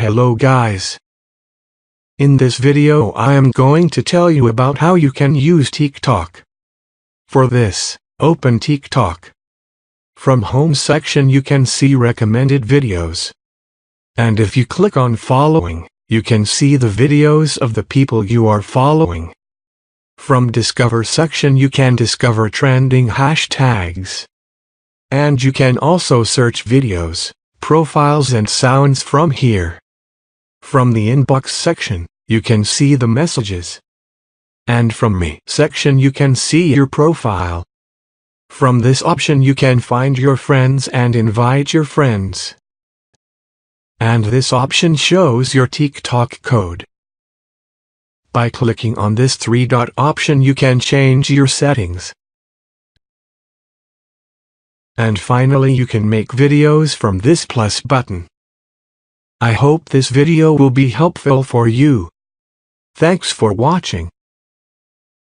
Hello guys. In this video I am going to tell you about how you can use TikTok. For this, open TikTok. From home section you can see recommended videos. And if you click on following, you can see the videos of the people you are following. From discover section you can discover trending hashtags. And you can also search videos, profiles and sounds from here. From the inbox section, you can see the messages. And from me section you can see your profile. From this option you can find your friends and invite your friends. And this option shows your TikTok code. By clicking on this three-dot option you can change your settings. And finally you can make videos from this plus button. I hope this video will be helpful for you. Thanks for watching.